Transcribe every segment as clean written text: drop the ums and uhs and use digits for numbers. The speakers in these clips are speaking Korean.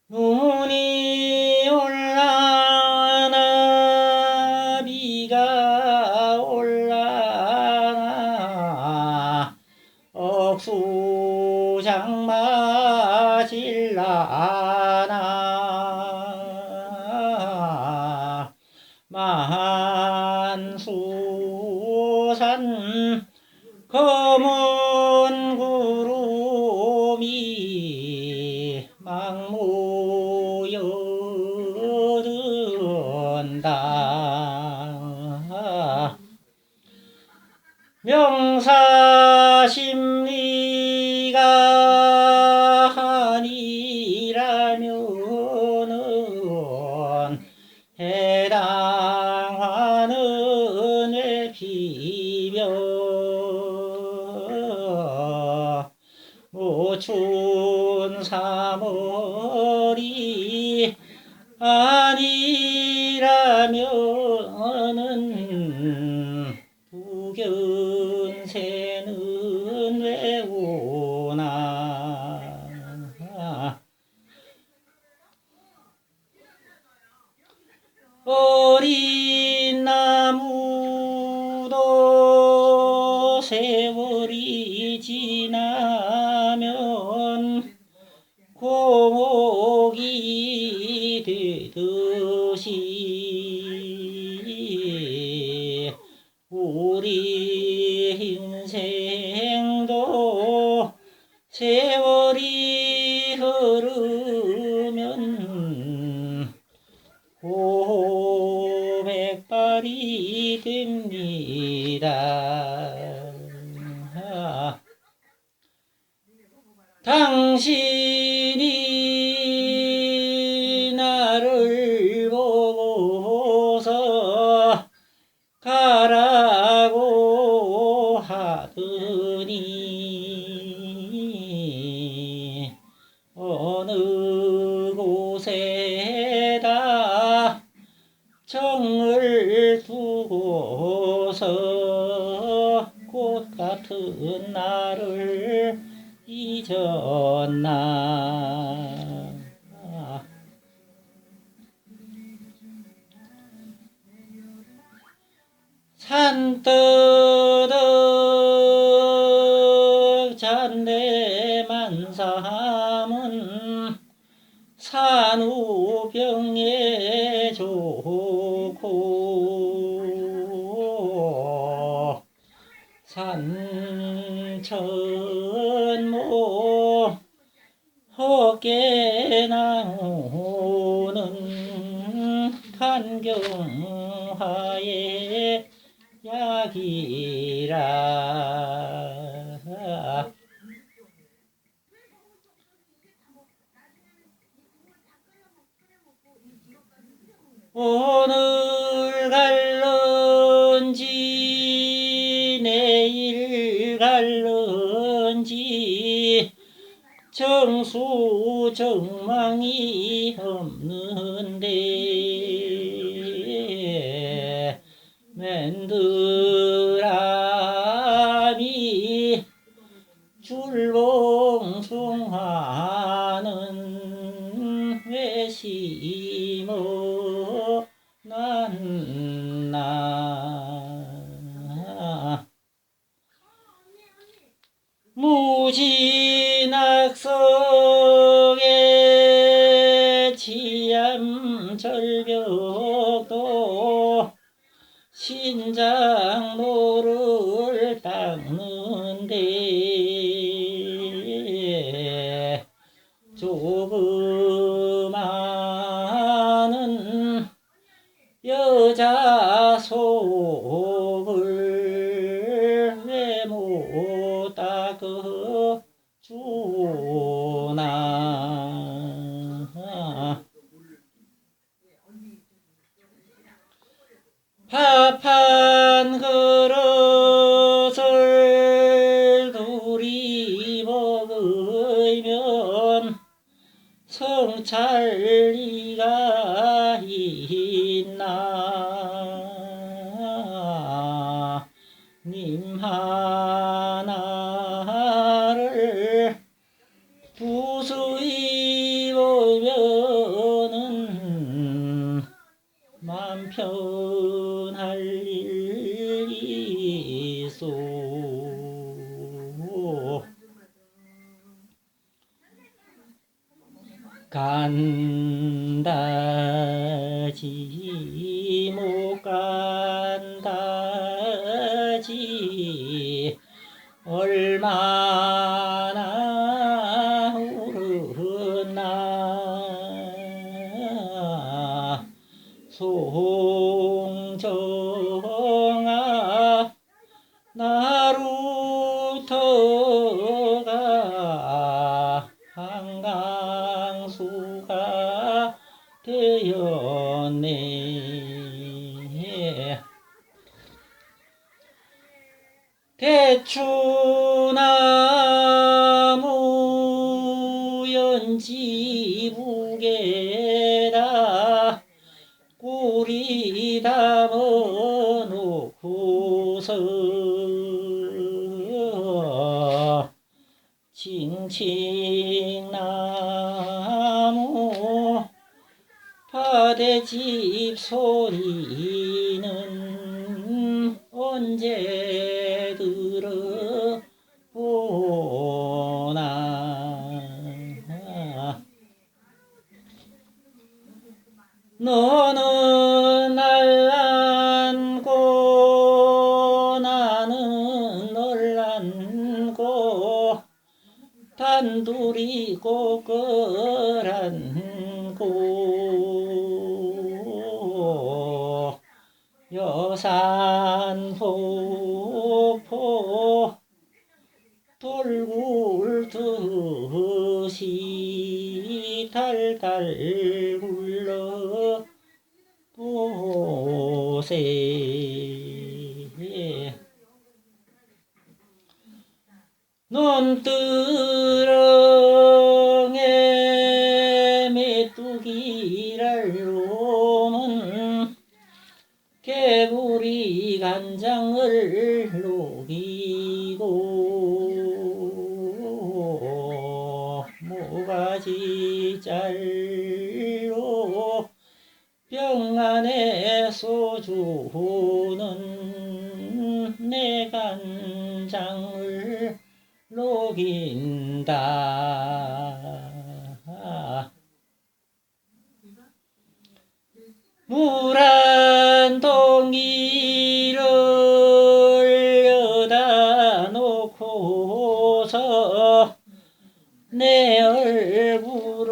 눈이 올라나 비가 올라나 억수장마 질라나 만수산 검은 구름이 막 모여든다. 명사심리가 아니라면은 해당하는 왜 비벼 모춘 3월이 아니라면은 부견새는 왜 오나. 어린 나무도 세월이 지나면 고목이 되듯이 우리 인생도 세월이 흐르면 고백발이 됩니다. 당신이 나를 보고서 가라고 하더니 어느 곳에다 정을 두고서 꽃 같은 나를 잊었나. 산더덕 잔대만삼은 산후병에 좋고 산천모 헛개 나오는 간경화의 약이라. 오늘 갈런지 내일 갈런지 정수정망이 없는데 맨드람이 줄봉숭아는 왜 심어 놨나. 무진악석의 치암절벽도 신장로를 닦는데 조그마한 여자 속을 왜 못 닦아 주나. 밥 한 그릇을 둘이 먹으면 성찰리가 있나. 님 하나를 부수이 보면 간다지 못 간다지 얼마나 오르나 송정아 나루터가 한강수가 되었네. 대추나무 연지북에다 꼬리 담아놓고서 칭칭나무 파대집 소리는 언제 들어보나. 너는 날란고 나는 널 안고 단둘이 꽃걸 안고 여산폭포 돌굴 듯이 달달 굴러 보세. 논두렁에 메뚜기랄 놈은 개구리 간장을 녹이고 모가지 짤로 병 안에 소주는 내 간장을 녹인다. 물 한 동이를 여다 놓고서 내 얼굴을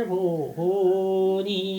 보니